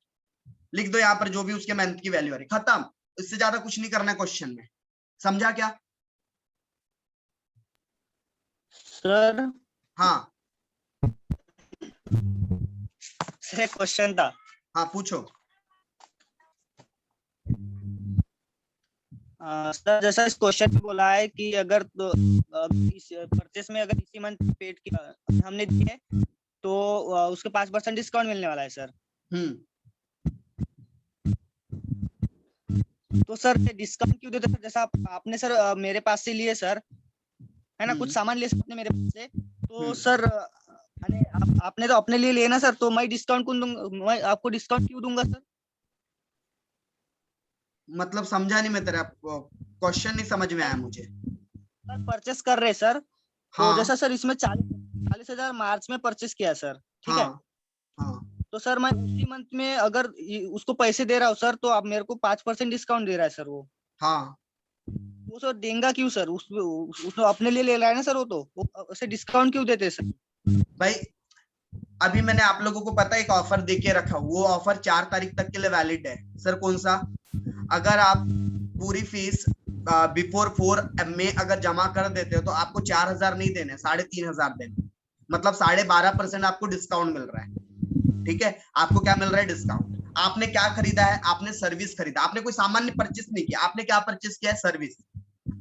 लिख दो यहाँ पर जो भी उसके मंथ की वैल्यू आ रही, खत्म। इससे ज्यादा कुछ नहीं करना है क्वेश्चन में, समझा क्या। सर हाँ सर एक क्वेश्चन था। हाँ पूछो। सर जैसा इस क्वेश्चन में बोला है कि अगर तो इस परचेस में अगर इसी मंथ पेड किया हमने दिए तो उसके 5% डिस्काउंट मिलने वाला है सर। तो सर डिस्काउंट क्यों देते सर, जैसा आपने सर मेरे पास से लिए सर, है ना, कुछ सामान ले सकते मेरे पास से, तो सर आपने तो अपने लिए लेना सर, तो मैं डिस्काउंट क्यों दूंगा, मैं आपको डिस्काउंट क्यों दूंगा सर। मतलब समझा नहीं मैं तेरा क्वेश्चन, नहीं समझ में आया मुझे। सर परचेस कर रहे सर, तो हाँ जैसा सर इसमें 40,000 मार्च में परचेस किया सर, ठीक है। हाँ हाँ तो सर मैं उसी मंथ में अगर उसको पैसे दे रहा हूँ सर, तो आप मेरे को 5% डिस्काउंट दे रहा है सर वो। हाँ वो सर देंगे क्यों सर, उसको अपने लिए ले रहा है ना सर, वो उसे डिस्काउंट क्यों देते सर। भाई अभी मैंने आप लोगों को पता एक ऑफर देके रखा, वो ऑफर 4 तारीख तक के लिए वैलिड है सर। कौन सा, अगर आप पूरी फीस बिफोर 4 में अगर जमा कर देते हो तो आपको 4,000 नहीं देने, 3,500 देने, मतलब 12.5% आपको डिस्काउंट मिल रहा है। ठीक है, आपको क्या मिल रहा है, डिस्काउंट। आपने क्या खरीदा है, आपने सर्विस खरीदा, आपने कोई सामान्य परचेस नहीं किया, आपने क्या परचेस किया है, सर्विस।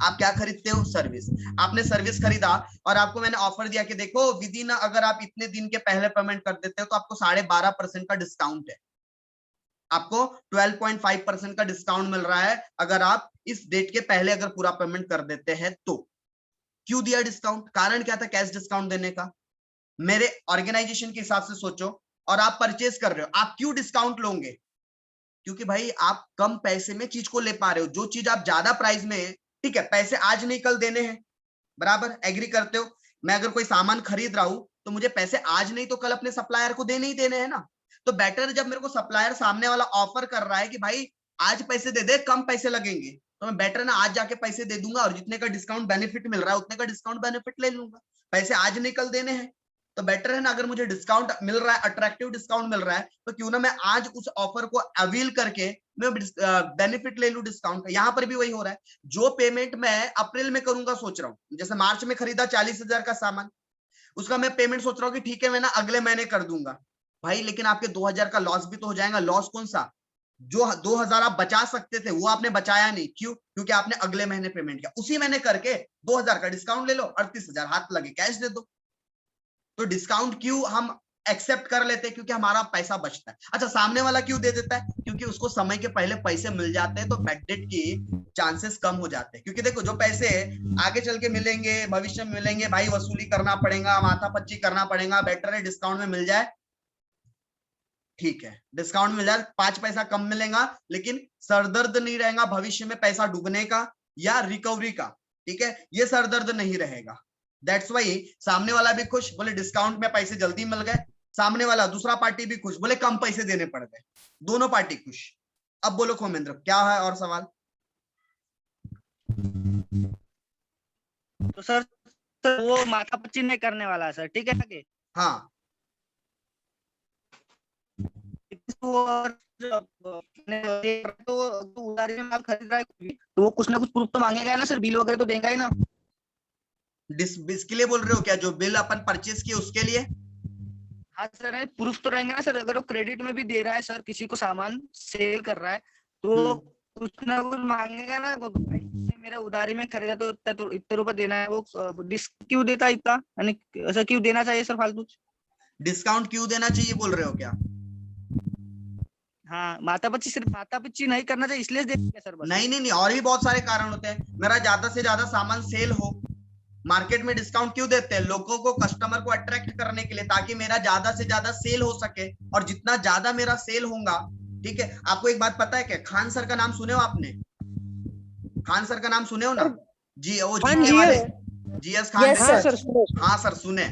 आप क्या खरीदते हो, सर्विस। आपने सर्विस खरीदा और आपको मैंने ऑफर दिया कि देखो विद इन अगर आप इतने दिन के पहले पेमेंट कर देते हो तो आपको 12.5% का डिस्काउंट है, आपको 12.5% का डिस्काउंट मिल रहा है अगर आप इस डेट के पहले अगर पूरा पेमेंट कर देते हैं तो। क्यों दिया डिस्काउंट, कारण क्या था कैश डिस्काउंट देने का। मेरे ऑर्गेनाइजेशन के हिसाब से सोचो, और आप परचेस कर रहे हो, आप क्यों डिस्काउंट लोगे, क्योंकि भाई आप कम पैसे में चीज को ले पा रहे हो। जो चीज आप ज्यादा प्राइस में है, ठीक है, पैसे आज नहीं कल देने हैं, बराबर एग्री करते हो। मैं अगर कोई सामान खरीद रहा हूं तो मुझे पैसे आज नहीं तो कल अपने सप्लायर को देने ही देने हैं ना। तो बेटर जब मेरे को सप्लायर सामने वाला ऑफर कर रहा है कि भाई आज पैसे दे दे, कम पैसे लगेंगे, तो मैं बेटर ना आज जाके पैसे दे दूंगा, और जितने का डिस्काउंट बेनिफिट मिल रहा है उतने का डिस्काउंट बेनिफिट ले लूंगा। पैसे आज नहीं कल देने हैं, तो बेटर है ना, अगर मुझे डिस्काउंट मिल रहा है, अट्रैक्टिव डिस्काउंट मिल रहा है, तो क्यों ना मैं आज उस ऑफर को अवील करके मैं बेनिफिट ले लूं डिस्काउंट का। यहाँ पर भी वही हो रहा है, जो पेमेंट मैं अप्रैल में करूंगा सोच रहा हूँ, जैसे मार्च में खरीदा 40,000 का सामान, उसका मैं पेमेंट सोच रहा हूँ कि ठीक है मैं ना अगले महीने कर दूंगा। भाई लेकिन आपके 2,000 का लॉस भी तो हो जाएगा। लॉस कौन सा, जो 2,000 आप बचा सकते थे वो आपने बचाया नहीं, क्यों, क्योंकि आपने अगले महीने पेमेंट किया, उसी महीने करके 2,000 का डिस्काउंट ले लो, 38,000 हाथ लगे कैश दे दो। तो डिस्काउंट क्यों हम एक्सेप्ट कर लेते हैं, क्योंकि हमारा पैसा बचता है। अच्छा सामने वाला क्यों दे देता है, क्योंकि उसको समय के पहले पैसे मिल जाते हैं, तो बैड डेट की चांसेस कम हो जाते हैं। क्योंकि देखो जो पैसे आगे चल के मिलेंगे, भविष्य में मिलेंगे, भाई वसूली करना पड़ेगा, माथापच्ची करना पड़ेगा, बेटर है डिस्काउंट में मिल जाए। ठीक है, डिस्काउंट मिल जाए, 5 पैसा कम मिलेगा, लेकिन सरदर्द नहीं रहेगा भविष्य में पैसा डूबने का या रिकवरी का। ठीक है, ये सरदर्द नहीं रहेगा, दैट्स वाई सामने वाला भी खुश, बोले डिस्काउंट में पैसे जल्दी मिल गए, सामने वाला दूसरा पार्टी भी खुश, बोले कम पैसे देने पड़ गए, दोनों पार्टी खुश। अब बोलो खोमेंद्र क्या है और सवाल? तो सर वो माथा पच्ची नहीं करने वाला है सर, ठीक है आगे? हाँ तो उधारी में माल खरीद रहा है कोई भी, तो वो कुछ ना कुछ प्रूफ तो मांगेगा ना सर, बिल वगैरह तो देगा ही ना। इसके लिए बोल रहे हो क्या, जो बिल अपन परचेस किए उसके लिए? हाँ सर, प्रूफ तो रहेंगे ना सर, अगर वो क्रेडिट में भी दे रहा है सर, किसी को सामान सेल कर रहा है तो कुछ ना कुछ मांगेगा ना, वो भाई मेरा उधारी में खरीदा तो इतने रुपए देना है, वो डिस्क क्यों देता इतना, यानी ऐसा क्यों देना चाहिए सर फालतू? डिस्काउंट क्यों देना चाहिए बोल रहे हो क्या? हाँ, मातापच्ची सिर्फ मातापच्ची नहीं करना चाहिए इसलिए देते सर बस। नहीं, और भी बहुत सारे कारण होते हैं। मेरा ज्यादा से ज्यादा सामान सेल हो, मार्केट में डिस्काउंट क्यों देते हैं? लोगों को, कस्टमर को अट्रैक्ट करने के लिए, ताकि मेरा ज्यादा से ज्यादा सेल हो सके, और जितना ज्यादा मेरा सेल होगा, ठीक है। आपको एक बात पता है क्या, खान सर का नाम सुने हो आपने? खान सर का नाम सुने हो ना? जी, वो जीके वाले जीएस खान। हाँ सर सुने।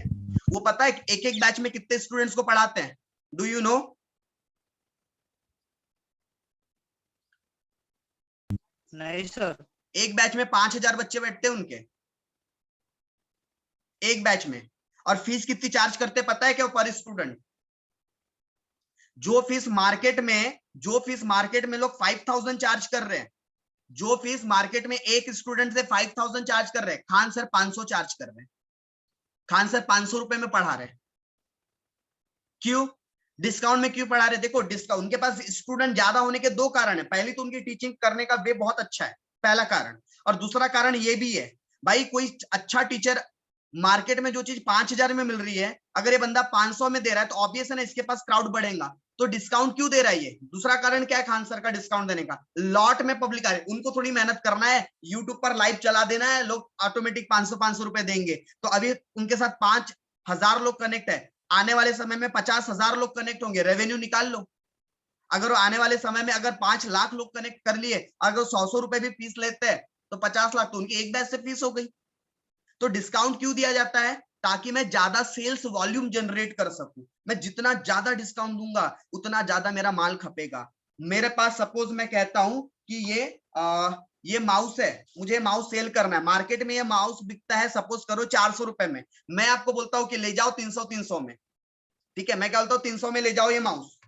वो पता है एक एक बैच में कितने स्टूडेंट्स को पढ़ाते हैं? Do you know? नहीं सर। एक बैच में 5000 बच्चे बैठते हैं उनके, एक बैच में। और फीस कितनी चार्ज करते पता है क्या पर स्टूडेंट? जो फीस मार्केट में लोग 5000 चार्ज कर रहे हैं, जो फीस मार्केट में एक स्टूडेंट से 5000 चार्ज कर रहे हैं, खान सर 500 चार्ज कर रहे हैं। खान सर 500 रुपए में पढ़ा रहे हैं। क्यों? डिस्काउंट में क्यों पढ़ा रहे? देखो, डिस्काउंट, उनके पास स्टूडेंट ज्यादा होने के दो कारण है। पहली तो उनकी टीचिंग करने का वे बहुत अच्छा है, पहला कारण। और दूसरा कारण ये भी है, भाई कोई अच्छा टीचर, मार्केट में जो चीज 5000 में मिल रही है, अगर ये बंदा 500 में दे रहा है तो ऑब्वियस है ना, इसके पास क्राउड बढ़ेगा। तो डिस्काउंट क्यों दे रहा है? ये दूसरा कारण क्या है खान सर का डिस्काउंट देने का? लॉट में पब्लिक आ रही है, उनको थोड़ी मेहनत करना है, यूट्यूब पर लाइव चला देना है, लोग ऑटोमेटिक 500 रुपए देंगे। तो अभी उनके साथ 5000 लोग कनेक्ट है, आने वाले समय में 50,000 लोग कनेक्ट होंगे, रेवेन्यू निकाल लो। अगर वो आने वाले समय में अगर 5 लाख लोग कनेक्ट कर लिए, अगर 100 रुपए भी फीस लेते हैं तो 50 लाख तो उनकी एक बैच से फीस हो गई। तो डिस्काउंट क्यों दिया जाता है? ताकि मैं ज्यादा सेल्स वॉल्यूम जनरेट कर सकूं। मैं जितना ज्यादा डिस्काउंट दूंगा उतना ज्यादा मेरा माल खपेगा। मेरे पास सपोज मैं कहता हूं कि ये माउस है, मुझे माउस सेल करना है, मार्केट में ये माउस बिकता है सपोज करो 400 रुपए में, मैं आपको बोलता हूं कि ले जाओ 300 में, ठीक है, मैं क्या बोलता हूं 300 में ले जाओ ये माउस।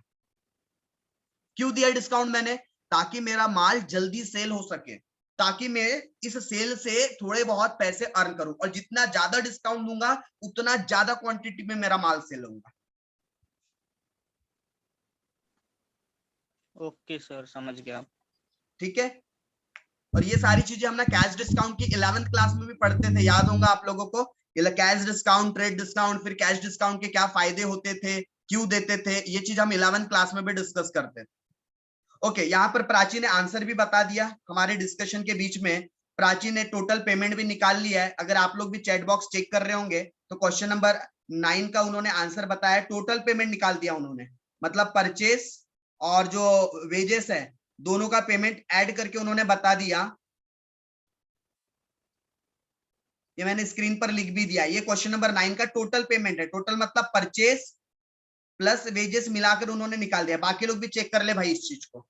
क्यों दिया डिस्काउंट मैंने? ताकि मेरा माल जल्दी सेल हो सके, ताकि मैं इस सेल से थोड़े बहुत पैसे अर्न करूं, और जितना ज्यादा डिस्काउंट दूंगा उतना ज्यादा क्वांटिटी में मेरा माल सेल होगा। ओके सर, समझ गया। ठीक है। और ये सारी चीजें हम ना कैश डिस्काउंट की 11th क्लास में भी पढ़ते थे, याद होगा आप लोगों को? कैश डिस्काउंट, ट्रेड डिस्काउंट, फिर कैश डिस्काउंट के क्या फायदे होते थे, क्यों देते थे, ये चीज हम 11th क्लास में भी डिस्कस करते थे। ओके, यहाँ पर प्राची ने आंसर भी बता दिया हमारे डिस्कशन के बीच में। प्राची ने टोटल पेमेंट भी निकाल लिया है। अगर आप लोग भी चैट बॉक्स चेक कर रहे होंगे तो क्वेश्चन नंबर 9 का उन्होंने आंसर बताया, टोटल पेमेंट निकाल दिया उन्होंने, मतलब परचेस और जो वेजेस है दोनों का पेमेंट ऐड करके उन्होंने बता दिया। ये मैंने स्क्रीन पर लिख भी दिया, ये क्वेश्चन नंबर 9 का टोटल पेमेंट है। टोटल मतलब परचेस प्लस वेजेस मिलाकर उन्होंने निकाल दिया। बाकी लोग भी चेक कर ले भाई इस चीज को,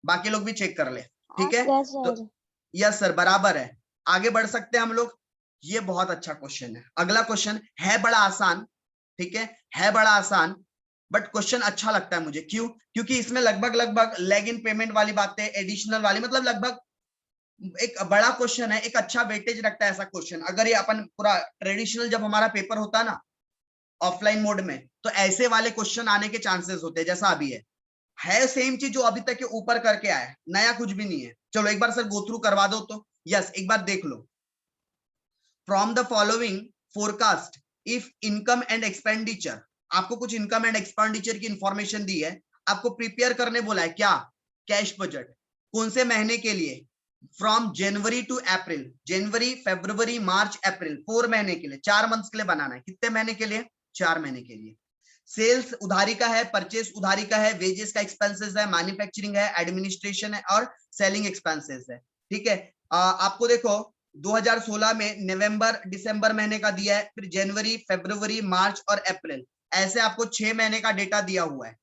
बाकी लोग भी चेक कर ले, ठीक है? तो यस सर, बराबर है। आगे बढ़ सकते हैं हम लोग। ये बहुत अच्छा क्वेश्चन है। अगला क्वेश्चन है बड़ा आसान, ठीक है बड़ा आसान, बट क्वेश्चन अच्छा लगता है मुझे। क्यों? क्योंकि इसमें लगभग लेग इन पेमेंट वाली बातें, एडिशनल वाली, मतलब लगभग एक बड़ा क्वेश्चन है, एक अच्छा वेटेज रखता है ऐसा क्वेश्चन। अगर ये अपन पूरा ट्रेडिशनल जब हमारा पेपर होता है ना ऑफलाइन मोड में, तो ऐसे वाले क्वेश्चन आने के चांसेस होते हैं, जैसा अभी है सेम चीज जो अभी तक के ऊपर करके आया है, नया कुछ भी नहीं है। चलो एक बार सर गो थ्रू करवा दो तो। यस, एक बार देख लो। From the following forecast if income and expenditure, आपको कुछ इनकम एंड एक्सपेंडिचर की इंफॉर्मेशन दी है, आपको प्रिपेयर करने बोला है। क्या? Cash budget. कौन से महीने के लिए? फ्रॉम जनवरी टू अप्रैल, जनवरी, फरवरी, मार्च, अप्रैल, 4 महीने के लिए, 4 मंथ्स के लिए बनाना है। कितने महीने के लिए? 4 महीने के लिए। सेल्स उधारी का है, परचेस उधारी का है, वेजेस का एक्सपेंसेस है, मैन्युफैक्चरिंग है, एडमिनिस्ट्रेशन है और सेलिंग एक्सपेंसेस है, ठीक है। आपको देखो 2016 में नवंबर दिसंबर महीने का दिया है, फिर जनवरी, फरवरी, मार्च और अप्रैल, ऐसे आपको 6 महीने का डेटा दिया हुआ है।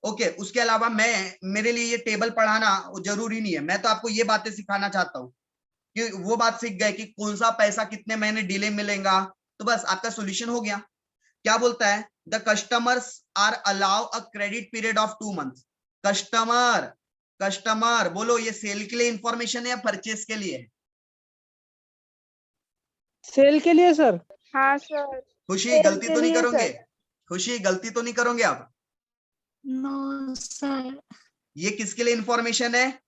ओके, उसके अलावा मेरे लिए ये टेबल पढ़ाना जरूरी नहीं है, मैं तो आपको ये बातें सिखाना चाहता हूँ कि वो बात सीख गए कि कौन सा पैसा कितने महीने डिले मिलेगा, तो बस आपका सोल्यूशन हो गया। क्या बोलता है, the customers are allow a credit period of 2 months। Customer बोलो, ये सेल के लिए इंफॉर्मेशन है या परचेस के लिए है? सेल के लिए सर। हाँ सर। खुशी सेल गलती के तो नहीं लिए करोगे? सर। खुशी गलती तो नहीं करोगे आप? No sir. ये किसके लिए इंफॉर्मेशन है?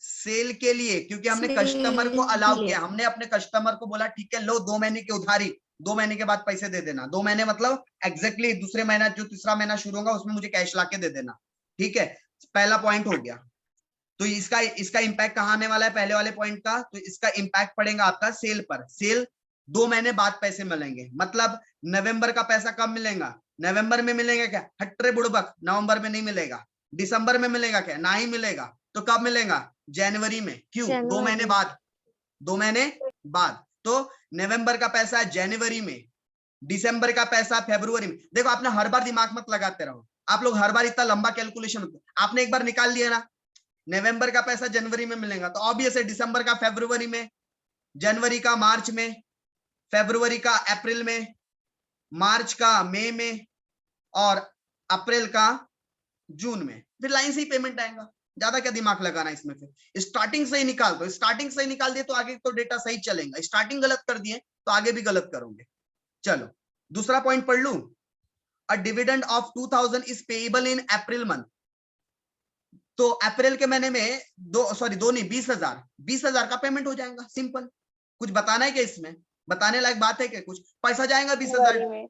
सेल के लिए, क्योंकि हमने कस्टमर को सेल अलाउ के किया, हमने अपने कस्टमर को बोला ठीक है लो 2 महीने की उधारी, 2 महीने के बाद पैसे दे देना। 2 महीने मतलब एग्जैक्टली दूसरे महीना जो तीसरा महीना शुरू होगा उसमें मुझे कैश ला के दे देना। ठीक है, पहला पॉइंट हो गया। तो इसका इम्पैक्ट कहाँ आने वाला है पहले वाले पॉइंट का? तो इसका इम्पैक्ट पड़ेगा आपका सेल पर। सेल 2 महीने बाद पैसे मिलेंगे, मतलब नवंबर का पैसा कब मिलेगा? नवंबर में मिलेगा क्या? हट्टे बुड़बक, नवंबर में नहीं मिलेगा। दिसंबर में मिलेगा क्या? ना ही मिलेगा। तो कब मिलेगा? जनवरी में। क्यों? 2 महीने बाद। 2 महीने बाद। तो नवंबर का पैसा जनवरी में, दिसंबर का पैसा फरवरी में। देखो, आपने हर बार दिमाग मत लगाते रहो, आप लोग हर बार इतना लंबा कैलकुलेशन, आपने एक बार निकाल लिया ना, नवंबर का पैसा जनवरी में मिलेगा, तो ऑब्वियस है दिसंबर का फरवरी में, जनवरी का मार्च में, फरवरी का अप्रैल में, मार्च का मई में और अप्रैल का जून में। फिर लाइन से ही पेमेंट आएगा, ज्यादा क्या दिमाग लगाना इसमें। फिर स्टार्टिंग से ही निकाल दो, स्टार्टिंग से ही निकाल दिए तो आगे तो डेटा सही चलेगा, स्टार्टिंग गलत कर दिए तो आगे भी गलत करोगे। चलो दूसरा पॉइंट पढ़ लू। A dividend of 2000 is payable in April month. तो अप्रैल के महीने में 2 नहीं 20,000 का पेमेंट हो जाएगा। सिंपल। कुछ बताना है क्या इसमें? बताने लायक बात है क्या? कुछ पैसा जाएगा 20,000। जनवरी में।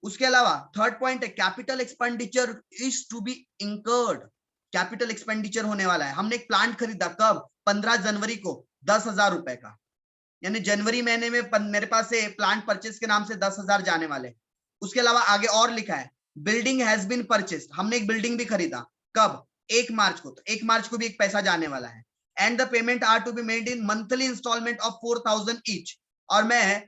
उसके अलावा थर्ड पॉइंट है, capital expenditure is to be incurred. Capital expenditure होने वाला है। हमने एक प्लांट खरीदा, कब? 15 जनवरी को, 10,000 रुपए का, यानी जनवरी महीने में मेरे पास से प्लांट परचेस के नाम से 10,000 जाने वाले। उसके अलावा आगे और लिखा है, बिल्डिंग हैज बीन परचेस्ड। हमने एक बिल्डिंग भी खरीदा, कब? 1 मार्च को, तो 1 मार्च को भी एक पैसा जाने वाला है। And the payment are to be made in monthly instalment of 4,000 each. और मैं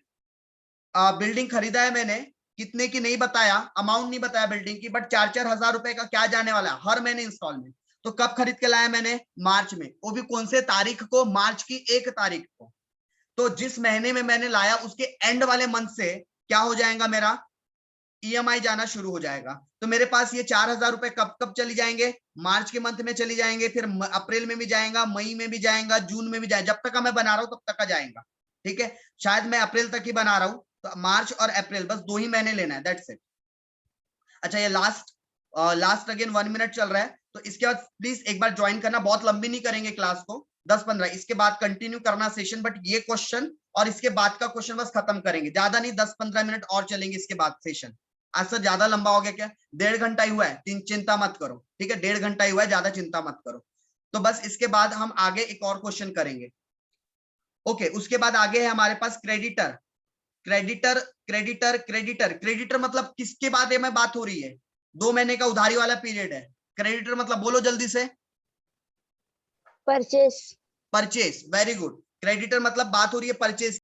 बिल्डिंग खरीदा है मैंने, कितने की नहीं बताया, अमाउंट नहीं बताया बिल्डिंग की, बट 4-4 हजार रुपए का क्या जाने वाला है हर महीने इंस्टॉलमेंट। तो कब खरीद के लाया मैंने? मार्च में। वो भी कौन से तारीख को? मार्च की 1 तारीख को। तो जिस महीने में मैंने लाया उसके एंड वाले मंथ से क्या हो जाएगा, मेरा ईएमआई जाना शुरू हो जाएगा। तो मेरे पास ये 4,000 रुपए कब कब चली जाएंगे? मार्च के मंथ में चली जाएंगे, फिर अप्रैल में भी जाएगा, मई में भी जाएगा, जून में भी जाएगा, जब तक का मैं बना रहा हूं तब तक का जाएगा। ठीक है, शायद मैं अप्रैल तक ही बना रहा हूं, तो मार्च और अप्रैल बस 2 ही महीने लेना है, दैट्स इट। अच्छा, ये लास्ट अगेन 1 मिनट चल रहा है, तो इसके बाद प्लीज एक बार ज्वाइन करना। बहुत लंबी नहीं करेंगे क्लास को, 10-15, इसके बाद कंटिन्यू करना सेशन, बट ये क्वेश्चन और इसके बाद का क्वेश्चन बस खत्म करेंगे, ज्यादा नहीं, 10-15 मिनट और चलेंगे इसके बाद सेशन। आज सर ज्यादा लंबा हो गया क्या? 1.5 घंटा ही हुआ है, चिंता मत करो। ठीक है, 1.5 घंटा ही हुआ है, ज्यादा चिंता मत करो। तो बस इसके बाद हम आगे एक और क्वेश्चन करेंगे। ओके, उसके बाद आगे है हमारे पास क्रेडिटर। क्रेडिटर मतलब किसके बारे में बात हो रही है? 2 महीने का उधारी वाला पीरियड है। क्रेडिटर मतलब बोलो जल्दी से। Purchase. Purchase, very good. Creditor मतलब बात हो रही है परचेस